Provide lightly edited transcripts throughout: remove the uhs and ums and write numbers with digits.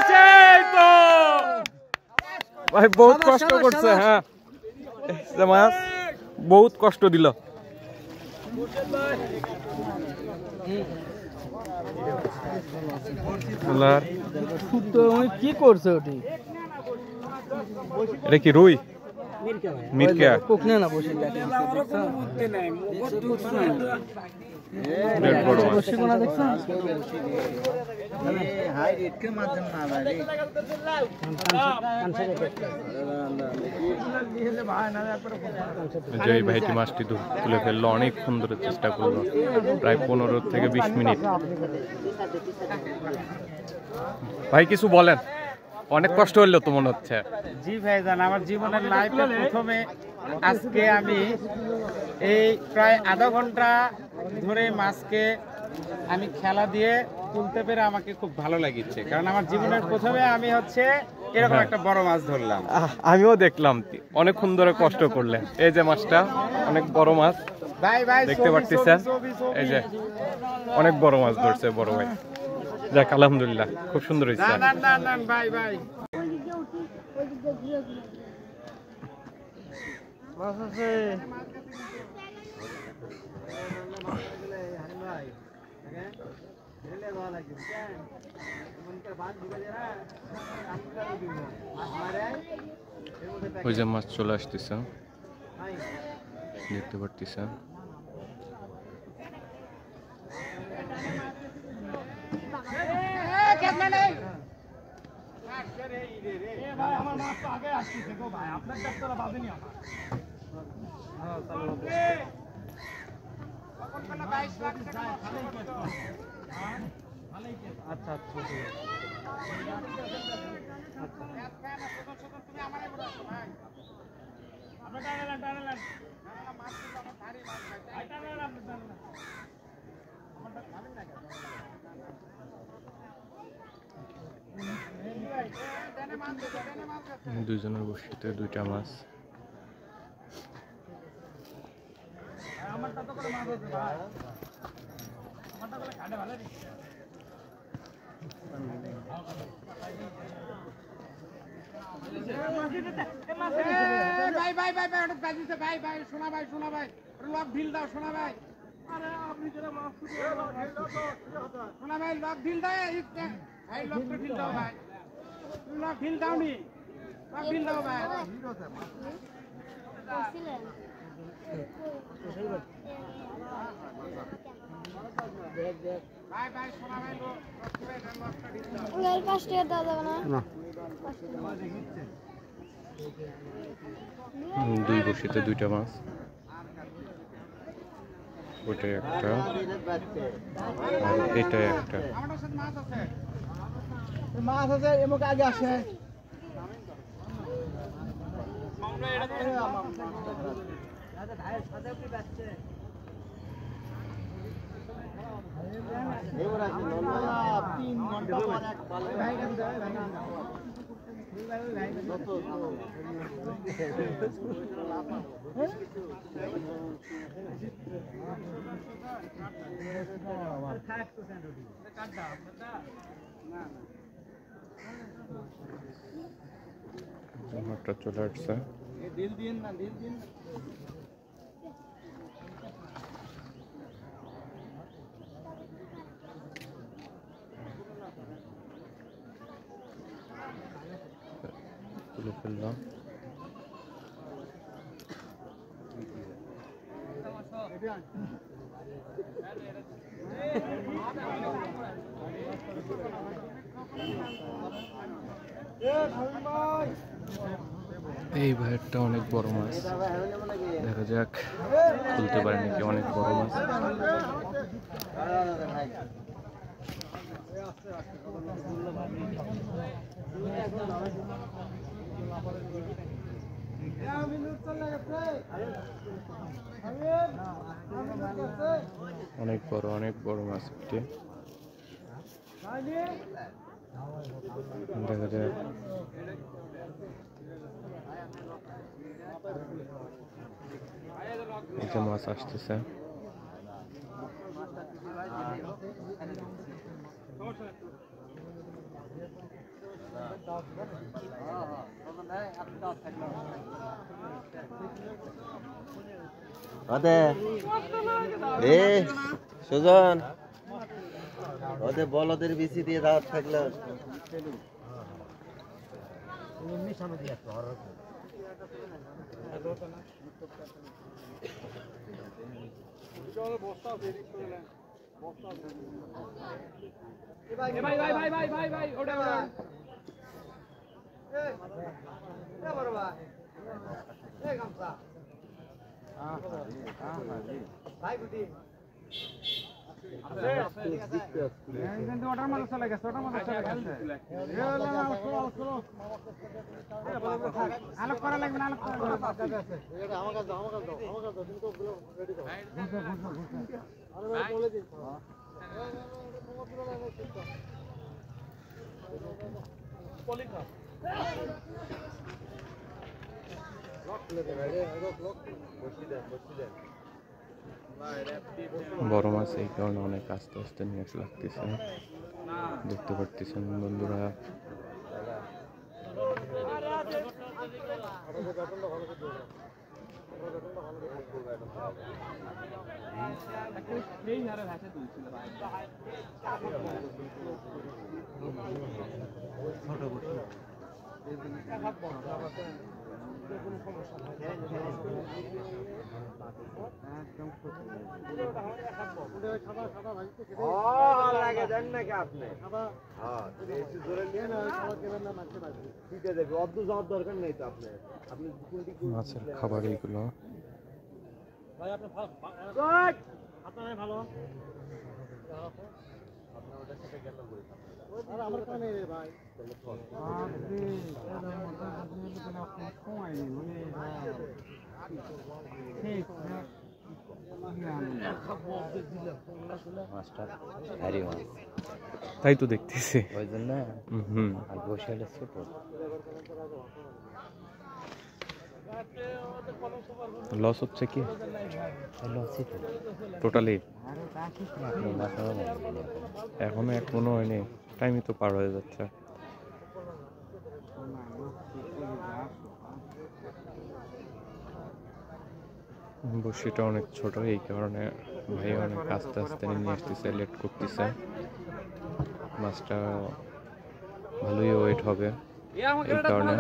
সেই তো ভাই বহুত কষ্ট করছে। হ্যাঁ মাছ বহুত কষ্ট দিল। কি করছে ওটি? এটা কি রুই? মিরকা কোকনে না বসে জয় ভাইটি মাছটি তুলে ফেললো, অনেকক্ষণ ধরে চেষ্টা করলো, প্রায় 15 থেকে 20 মিনিট। ভাই কিছু বলেন, অনেক কষ্ট হইলো তো মনে হচ্ছে। জি ভাইজান, আমার জীবনের লাইফে প্রথমে আজকে আমি এই প্রায় আধা ঘন্টা ধরে মাছকে আমি খেলা দিয়ে তুলতে পেরে আমাকে খুব ভালো লাগিচ্ছে, কারণ আমার জীবনের প্রথমে আমি হচ্ছে এরকম একটা বড় মাছ ধরলাম। আমিও দেখলাম অনেকক্ষণ ধরে কষ্ট করলেন। এই যে মাছটা অনেক বড় মাছ ভাই ভাই দেখতে পারতেছেন, এই যে অনেক বড় মাছ ধরছে বড় ভাই। যাক আলহামদুলিল্লাহ, খুব সুন্দর হয়েছে। ভাই ভাই মাছ আছে। ওই যে মাছ চলে আসতেছে, দেখতে পারতেছে। আচ্ছা আচ্ছা দুইজনের বসিতে দুইটা মাছ। ভাই ভাই ভাই ভাই ওটা বাজিছে ভাই ভাই, শোনা ভাই শোনা ভাই, লক ঢিল দাও শোনা ভাই। আরে আপনি যেটা মাছ শোনা ভাই, লক ঢিল দাও ভাই, লকটা ঢিল দাও ভাই, লক ঢিল দাও নি, লক ঢিল দাও ভাই। ভাই ভাই শোনা ভাই, লকটা ঢিল দাও। এই পাশে দাও যাবে না। দুই বসিতে দুইটা মাছ, ওইটাই একটা আর এটাই একটা। আমার সাথে মাছ আছে, মাছ আছে, এমক আগে আসে। একটা চলে আসছে। দিল দিন না, দিল দিন না। তুলে ফেললাম। এই ভাইয়েরটা অনেক বড় মাছ, দেখা যাক তুলতে পারে নাকি। অনেক বড় মাছ। অনেক বড় মাছ এটি, দেখা যাক। এই যে মাছ আসতেছে। সুজন ওদের বলদের বিচি দিয়ে দাওয়াত থাকলো বড় মাছ এই কারণে অনেক আস্তে আস্তে নিয়ে লাগতেছে দেখতে পারতেছেন বন্ধুরা মাছের খাবার এইগুলো তাই তো দেখতেছি ওই জন্য আর বসে ছোট লস হচ্ছে কি টোটালি এখনো এখনো হয়নি টাইমই তো পার হয়ে যাচ্ছে বড়শিটা অনেক ছোট এই কারণে ভাই অনেক আস্তে আস্তে নিয়ে আসতেছে লেট করতেছে মাছটা ভালোই ওয়েট হবে এই কারণে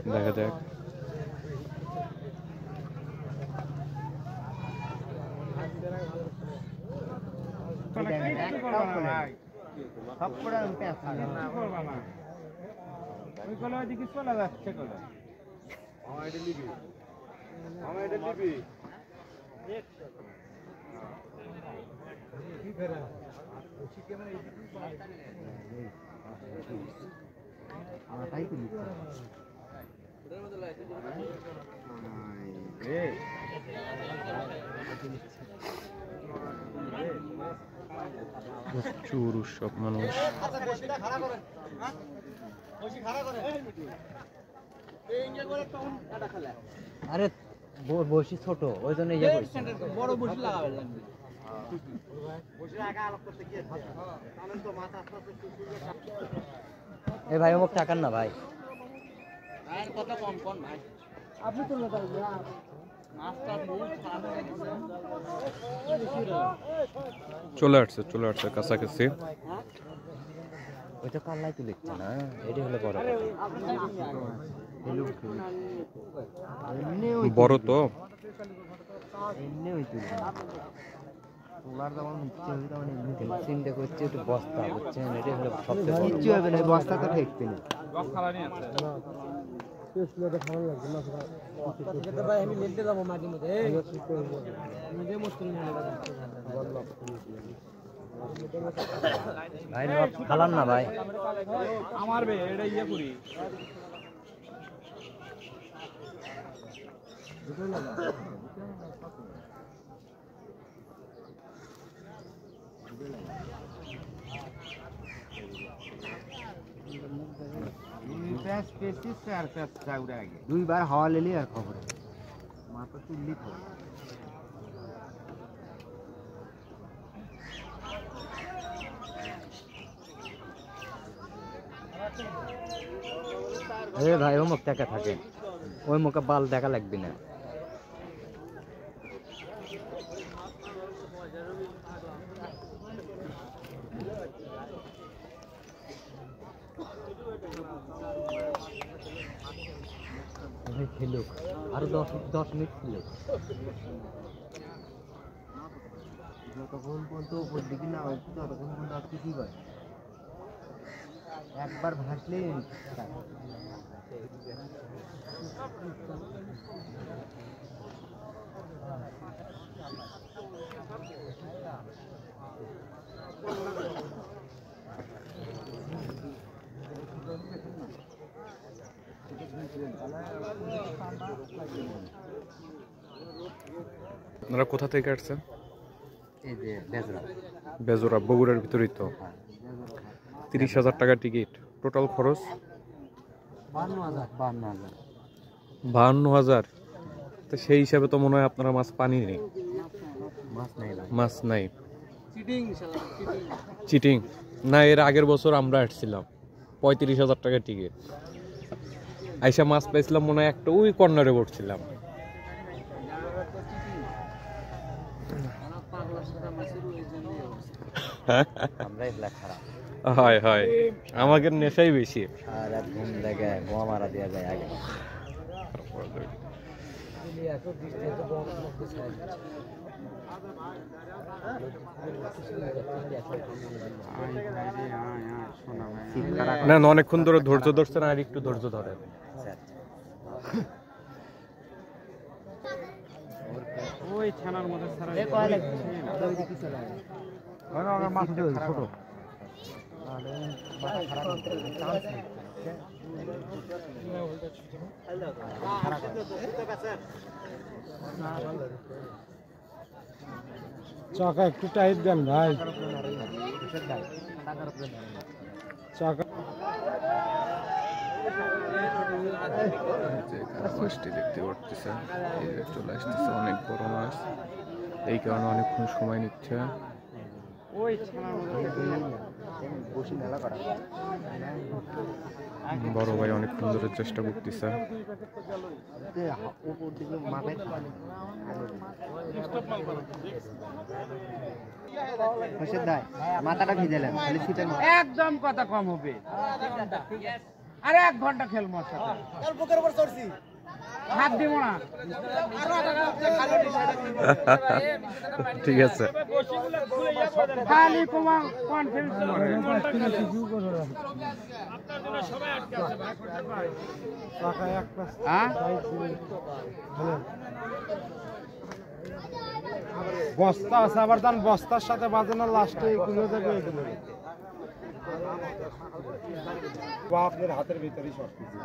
দেখা যাক প্রচুর সব মানুষ আরে বসি ছোট ওই জন্য বড় বসি লাগাবে এ ভাই অমুক টাকার না ভাই কত কম কোন ভাই আপনি তো চলে আসছে কাছাকাছি ওইটা কাল্লাই তো লিখছে না এটি হলে বড় তো চিন্তা করছি একটু বস্তা বুঝছেন এটি হলো সবচেয়ে কিচ্ছু হবে না বস্তা তো ঠেকবে না ভাই খালাম না ভাই আমার এটা ইয়ে করি দুইবার হাওয়া লেলি আর খবর মাথা তুললি ভাই ও মুখ টাকা থাকে, ওই মুখে বাল দেখা লাগবে না। খেলুক আরো 10 মিনিট খেলুক, যতক্ষণ পর্যন্ত উপর দিকে না হয় ততক্ষণ পর্যন্ত আর কিছুই হয়। একবার ভাসলে আপনারা কোথা থেকে আসছেন? এই যে বেজরা বেজোরা, বগুড়ার ভিতরেই তো। 30,000 টাকা টিকিট, টোটাল খরচ 52,000। তো সেই হিসাবে তো মনে হয় আপনারা মাছ পানি নেই, মাছ নাই। চিটিং না, এর আগের বছর আমরা আসছিলাম 35,000 টাকা টিকিট, আইসা মাছ পাইছিলাম মনে হয় একটা, ওই কর্নারে পড়ছিলাম। হয় হয়, আমাদের নেশাই বেশি। আর ঘুম জায়গায় গোয়া মারা দেওয়া যায় আগে। না না, অনেকক্ষণ ধরে ধৈর্য ধরছে না, আর একটু ধৈর্য ধরে। ওই ছানার মধ্যে ছাড়া ছোট চাকা একটু টাইট দেন ভাই। চাকা মাছটি দেখতে পারতেছেন, এই যে চলে আসতেছে অনেক বড় মাছ, এই কারণে অনেকক্ষণ সময় নিচ্ছে। বড় ভাই অনেকক্ষণ ধরে চেষ্টা করতেছে। মাথাটা ভিজেলেন একদম কথা কম হবে, আরে 1 ঘন্টা খেলবো সাথে, হাত দিব না। ঠিক আছে, খালি তোমার কনফিডেন্স করে বস্তা আছে, আবার দান বস্তার সাথে বাজে না, লাস্টে এগুলো যাবে, এগুলো আপনার হাতের ভিতরেই সব কিছু।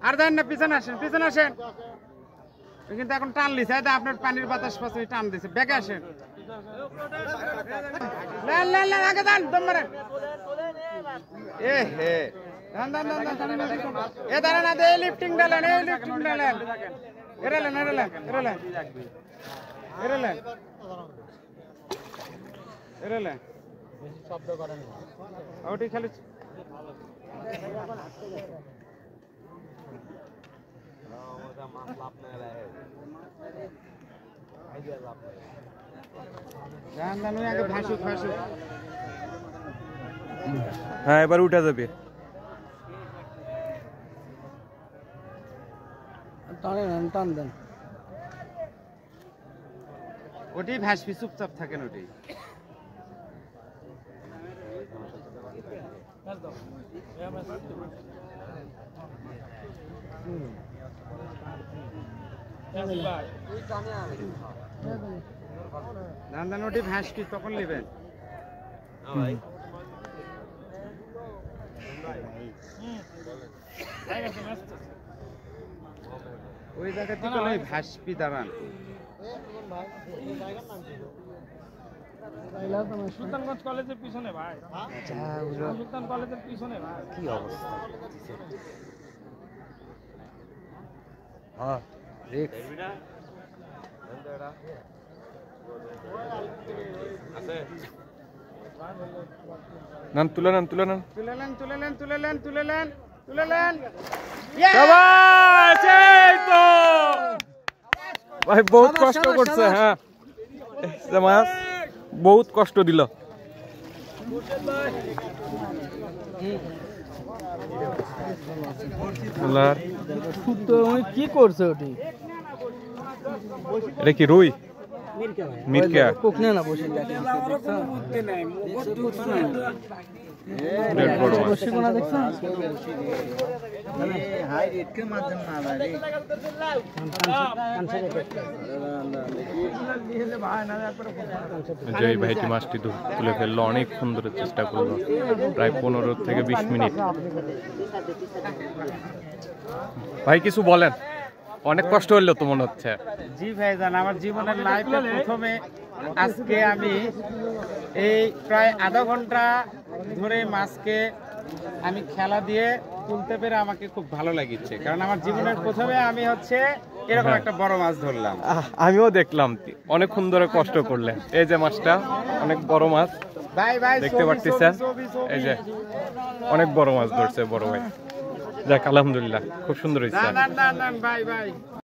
আর দেন না, পিছনে আসেন, পিছনে আসেন। কিন্তু এখন টান লিছে, আপনার পানির বাতাস পাশে টান দিছে, ব্যাগে আসেন। আগে দেন, দম মারেন। এ হে, এ দাঁড়ান, এই লিফটিং ডালেন, এই লিফটিং ডালেন, এরেলেন এরেলেন এরেলেন এরেলেন এরেলেন, শব্দ করেন ওটি খালি হ্যাঁ, এবার উঠে যাবে। টান দেন, ওটি ভাসবি, চুপচাপ থাকেন ওটি। ধান ওটি ভাসকি তখন নেবেন। ওই জায়গা থেকে ওই ভাসপি দাঁড়ান। সুলতানগঞ্জ কলেজের পিছনে ভাই, সুলতান কলেজের পিছনে ভাই। কি অবস্থা? হ্যাঁ নেন, তুলে নেন, তুলে নেন। শাবাশ, এই তো ভাই বহুত কষ্ট করছে। হ্যাঁ, এই যে মাছ বহুত কষ্ট দিল। কি করছে ওটি? এটা কি রুই? মিরকা কোকনে না বসে যে ভাইটি মাছটি তুলে ফেললো, অনেকক্ষণ ধরে চেষ্টা করলো, প্রায় 15 থেকে 20 মিনিট। ভাই কিছু বলেন, অনেক কষ্ট হলো তো মনে হচ্ছে। জি ভাইজান, আমার জীবনের লাইফে প্রথমে আজকে আমি এই প্রায় আধা ঘন্টা ধরে মাছকে আমি খেলা দিয়ে তুলতে পেরে আমাকে খুব ভালো লাগিচ্ছে, কারণ আমার জীবনের প্রথমে আমি হচ্ছে এরকম একটা বড় মাছ ধরলাম। আমিও দেখলাম অনেকক্ষণ ধরে কষ্ট করলেন। এই যে মাছটা অনেক বড় মাছ, ভাই ভাই দেখতে পারতেছেন, এই যে অনেক বড় মাছ ধরছে বড় ভাই। যাক আলহামদুলিল্লাহ, খুব সুন্দর হয়েছে। না ভাই ভাই